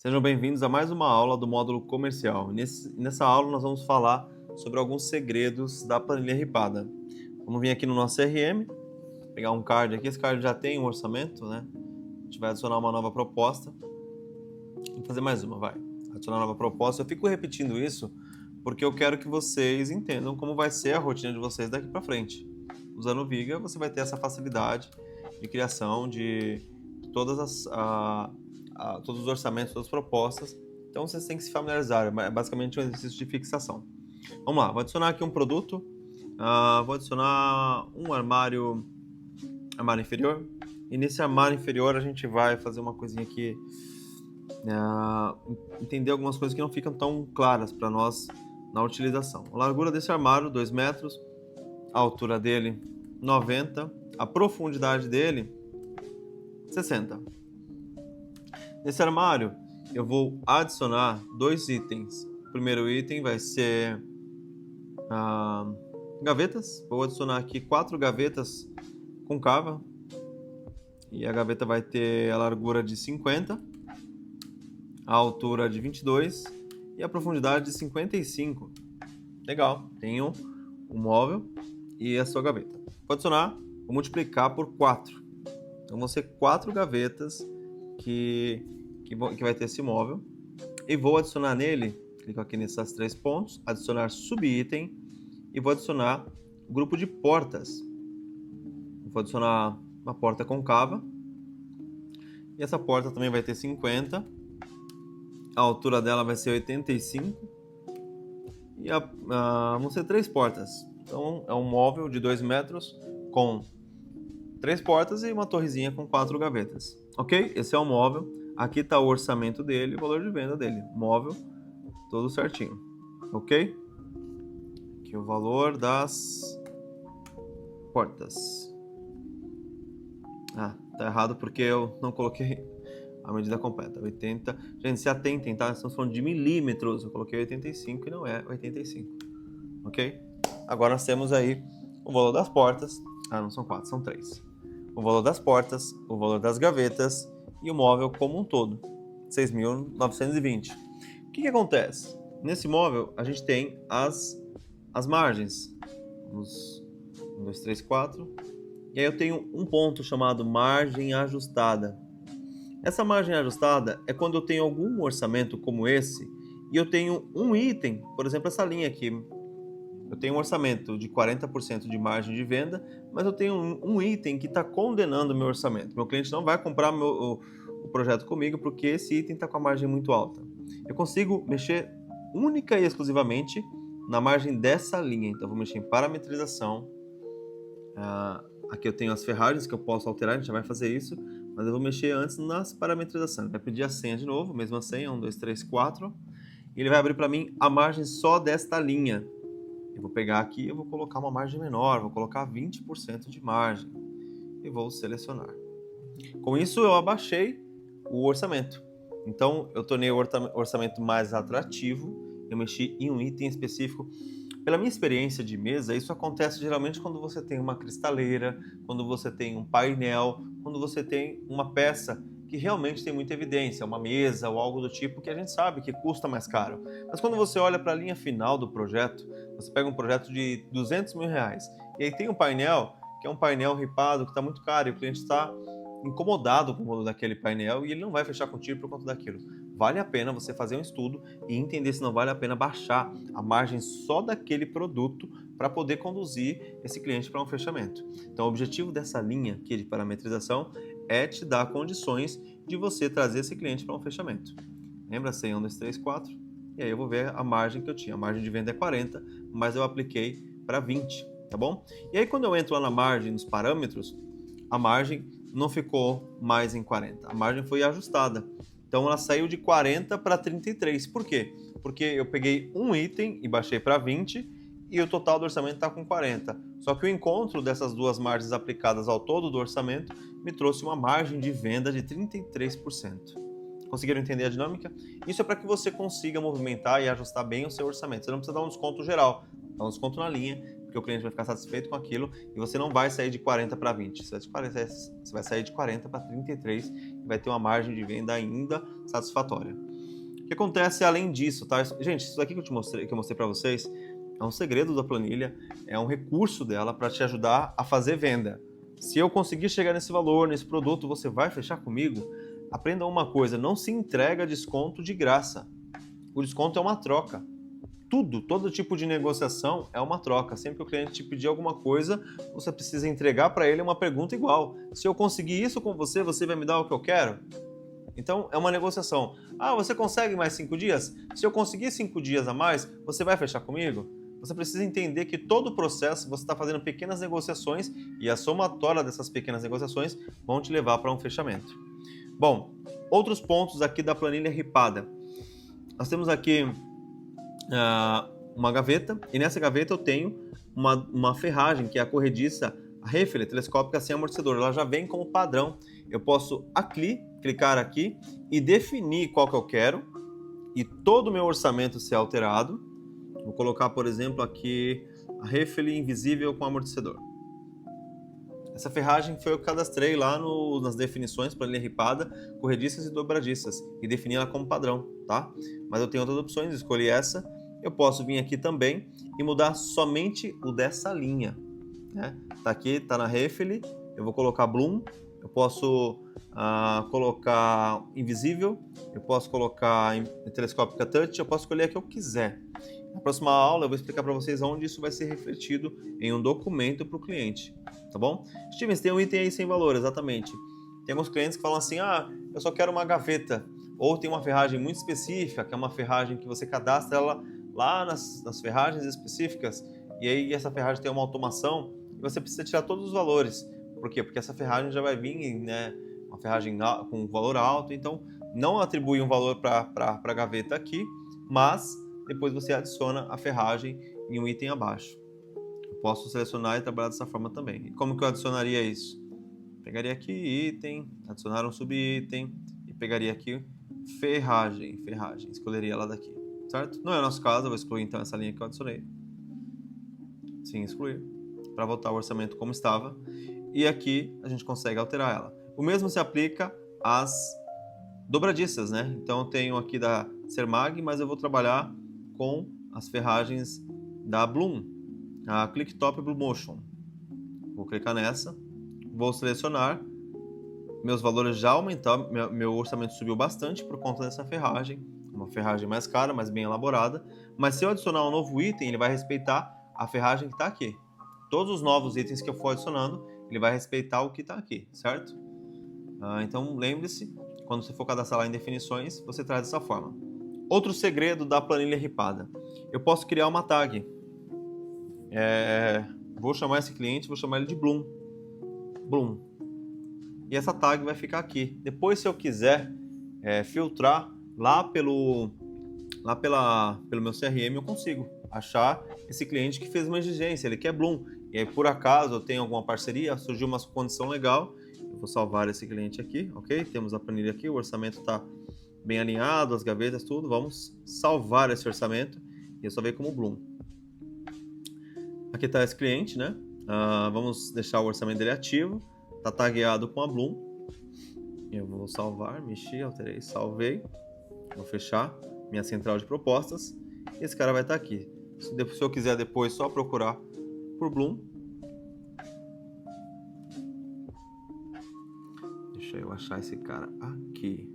Sejam bem-vindos a mais uma aula do módulo comercial. Nessa aula nós vamos falar sobre alguns segredos da planilha ripada. Vamos vir aqui no nosso CRM, pegar um card aqui, esse card já tem um orçamento, né? A gente vai adicionar uma nova proposta. Vamos fazer mais uma, vai. Adicionar uma nova proposta. Eu fico repetindo isso porque eu quero que vocês entendam como vai ser a rotina de vocês daqui para frente. Usando o Viga, você vai ter essa facilidade de criação de todos os orçamentos, todas as propostas. Então vocês têm que se familiarizar, é basicamente um exercício de fixação. Vamos lá, vou adicionar aqui um produto, vou adicionar um armário inferior, e nesse armário inferior a gente vai fazer uma coisinha aqui, entender algumas coisas que não ficam tão claras para nós na utilização. A largura desse armário, 2 metros, a altura dele, 90, a profundidade dele, 60. Nesse armário, eu vou adicionar 2 itens. O primeiro item vai ser gavetas. Vou adicionar aqui 4 gavetas com cava. E a gaveta vai ter a largura de 50, a altura de 22 e a profundidade de 55. Legal, tenho um móvel e a sua gaveta. Vou adicionar, vou multiplicar por 4. Então vão ser 4 gavetas que vai ter esse móvel, e vou adicionar nele, clico aqui nesses 3 pontos, adicionar subitem, e vou adicionar o grupo de portas. Vou adicionar uma porta concava, e essa porta também vai ter 50, a altura dela vai ser 85, e vão ser 3 portas. Então é um móvel de 2 metros com 3 portas e uma torrezinha com 4 gavetas. Ok? Esse é o móvel. Aqui está o orçamento dele, o valor de venda dele. Móvel, tudo certinho. Ok? Aqui o valor das portas. Tá errado porque eu não coloquei a medida completa. 80. Gente, se atentem, tá? Estamos falando de milímetros. Eu coloquei 85 e não é 85. Ok? Agora nós temos aí o valor das portas. Não são 4, são 3. O valor das portas, o valor das gavetas e o móvel como um todo, 6.920. O que acontece? Nesse móvel a gente tem as margens, 1, 2, 3, 4, e aí eu tenho um ponto chamado margem ajustada. Essa margem ajustada é quando eu tenho algum orçamento como esse e eu tenho um item, por exemplo essa linha aqui. Eu tenho um orçamento de 40% de margem de venda, mas eu tenho um item que está condenando o meu orçamento. Meu cliente não vai comprar o projeto comigo porque esse item está com a margem muito alta. Eu consigo mexer única e exclusivamente na margem dessa linha. Então, eu vou mexer em parametrização. Aqui eu tenho as ferragens que eu posso alterar, a gente já vai fazer isso, mas eu vou mexer antes nas parametrizações. Vai pedir a senha de novo, mesma senha, 1, 2, 3, 4. E ele vai abrir para mim a margem só desta linha. Eu vou pegar aqui, eu vou colocar uma margem menor, vou colocar 20% de margem e vou selecionar. Com isso eu abaixei o orçamento. Então eu tornei o orçamento mais atrativo, eu mexi em um item específico. Pela minha experiência de mesa, isso acontece geralmente quando você tem uma cristaleira, quando você tem um painel, quando você tem uma peça que realmente tem muita evidência, uma mesa ou algo do tipo que a gente sabe que custa mais caro. Mas quando você olha para a linha final do projeto, você pega um projeto de R$200 mil e aí tem um painel que é um painel ripado que está muito caro e o cliente está incomodado com o valor daquele painel e ele não vai fechar contigo por conta daquilo. Vale a pena você fazer um estudo e entender se não vale a pena baixar a margem só daquele produto para poder conduzir esse cliente para um fechamento. Então o objetivo dessa linha aqui de parametrização é te dar condições de você trazer esse cliente para um fechamento. Lembra? 100, 1, 2, 3, 4. E aí eu vou ver a margem que eu tinha. A margem de venda é 40, mas eu apliquei para 20, tá bom? E aí quando eu entro lá na margem, nos parâmetros, a margem não ficou mais em 40. A margem foi ajustada. Então ela saiu de 40 para 33. Por quê? Porque eu peguei um item e baixei para 20 e o total do orçamento está com 40. Só que o encontro dessas duas margens aplicadas ao todo do orçamento me trouxe uma margem de venda de 33%. Conseguiram entender a dinâmica? Isso é para que você consiga movimentar e ajustar bem o seu orçamento. Você não precisa dar um desconto geral, dá um desconto na linha, porque o cliente vai ficar satisfeito com aquilo e você não vai sair de 40 para 20, você vai sair de 40 para 33 e vai ter uma margem de venda ainda satisfatória. que acontece além disso, tá? Gente, isso daqui que eu mostrei para vocês é um segredo da planilha, é um recurso dela para te ajudar a fazer venda. Se eu conseguir chegar nesse valor, nesse produto, você vai fechar comigo? Aprenda uma coisa, não se entrega desconto de graça. O desconto é uma troca. Todo tipo de negociação é uma troca. Sempre que o cliente te pedir alguma coisa, você precisa entregar para ele uma pergunta igual. Se eu conseguir isso com você, você vai me dar o que eu quero? Então, é uma negociação. Ah, você consegue mais 5 dias? Se eu conseguir 5 dias a mais, você vai fechar comigo? Você precisa entender que todo o processo você está fazendo pequenas negociações e a somatória dessas pequenas negociações vão te levar para um fechamento. Bom, outros pontos aqui da planilha ripada. Nós temos aqui uma gaveta, e nessa gaveta eu tenho uma ferragem, que é a corrediça Refile telescópica sem amortecedor. Ela já vem como padrão. Eu posso clicar aqui e definir qual que eu quero, e todo o meu orçamento ser alterado. Vou colocar, por exemplo, aqui a Refile invisível com amortecedor. Essa ferragem foi eu que cadastrei lá nas definições para planilha ripada, corrediças e dobradiças, e defini ela como padrão, tá? Mas eu tenho outras opções, escolhi essa. Eu posso vir aqui também e mudar somente o dessa linha, né? Tá aqui, tá na Refile, eu vou colocar Bloom, eu posso colocar invisível, eu posso colocar telescópica touch, eu posso escolher a que eu quiser. Na próxima aula eu vou explicar para vocês onde isso vai ser refletido em um documento para o cliente, tá bom? Stevens, tem um item aí sem valor, exatamente. Tem alguns clientes que falam assim, eu só quero uma gaveta, ou tem uma ferragem muito específica, que é uma ferragem que você cadastra ela lá nas ferragens específicas, e aí essa ferragem tem uma automação, e você precisa tirar todos os valores. Por quê? Porque essa ferragem já vai vir, né, uma ferragem com valor alto, então não atribui um valor para a gaveta aqui, mas depois você adiciona a ferragem em um item abaixo. Eu posso selecionar e trabalhar dessa forma também. E como que eu adicionaria isso? Pegaria aqui item, adicionar um subitem e pegaria aqui ferragem, escolheria ela daqui, certo? Não é o nosso caso, eu vou excluir então essa linha que eu adicionei. Sim, excluir, para voltar ao orçamento como estava. E aqui a gente consegue alterar ela. O mesmo se aplica às dobradiças, né? Então eu tenho aqui da Sermag, mas eu vou trabalhar com as ferragens da Bloom, a Clicktop Blue Motion. Vou clicar nessa, vou selecionar, meus valores já aumentaram, meu orçamento subiu bastante por conta dessa ferragem, uma ferragem mais cara, mas bem elaborada, mas se eu adicionar um novo item, ele vai respeitar a ferragem que está aqui. Todos os novos itens que eu for adicionando, ele vai respeitar o que está aqui, certo? Então lembre-se, quando você for cadastrar lá em definições, você traz dessa forma. Outro segredo da planilha ripada. Eu posso criar uma tag. Vou chamar esse cliente, vou chamar ele de Bloom. Bloom. E essa tag vai ficar aqui. Depois, se eu quiser filtrar lá pelo meu CRM, eu consigo achar esse cliente que fez uma exigência, ele quer Bloom. E aí, por acaso, eu tenho alguma parceria, surgiu uma condição legal, eu vou salvar esse cliente aqui, ok? Temos a planilha aqui, o orçamento está bem alinhado, as gavetas, tudo. Vamos salvar esse orçamento e eu salvei como Bloom. Aqui está esse cliente, né? Vamos deixar o orçamento dele ativo, está tagueado com a Bloom. Eu vou salvar, mexi, alterei, salvei. Vou fechar minha central de propostas. Esse cara vai estar aqui. Se eu quiser depois só procurar por Bloom. Deixa eu achar esse cara aqui.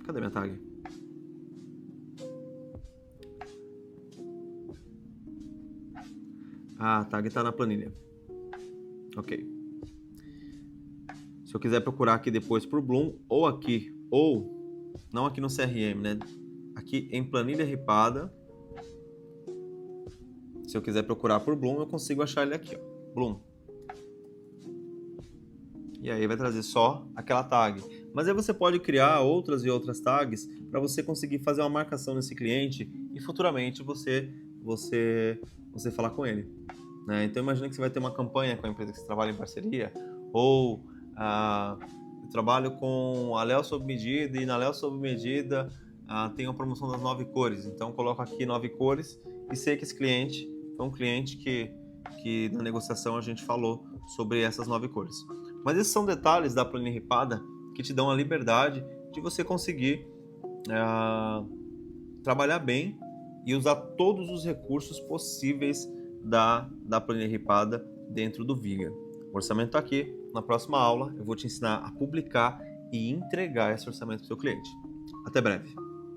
Cadê minha tag? A tag está na planilha. Ok. Se eu quiser procurar aqui depois por Bloom, ou aqui, ou não aqui no CRM, né? Aqui em planilha ripada. Se eu quiser procurar por Bloom, eu consigo achar ele aqui, ó. Bloom. E aí vai trazer só aquela tag. Mas aí você pode criar outras e outras tags para você conseguir fazer uma marcação nesse cliente e futuramente você falar com ele, né? Então imagina que você vai ter uma campanha com a empresa que você trabalha em parceria, ou eu trabalho com a Léo sob medida e na Léo sob medida tem uma promoção das 9 cores. Então coloco aqui 9 cores e sei que esse cliente é um cliente que na negociação a gente falou sobre essas 9 cores. Mas esses são detalhes da planilha ripada que te dão a liberdade de você conseguir trabalhar bem e usar todos os recursos possíveis da planilha ripada dentro do Viga. O orçamento está aqui. Na próxima aula eu vou te ensinar a publicar e entregar esse orçamento para o seu cliente. Até breve.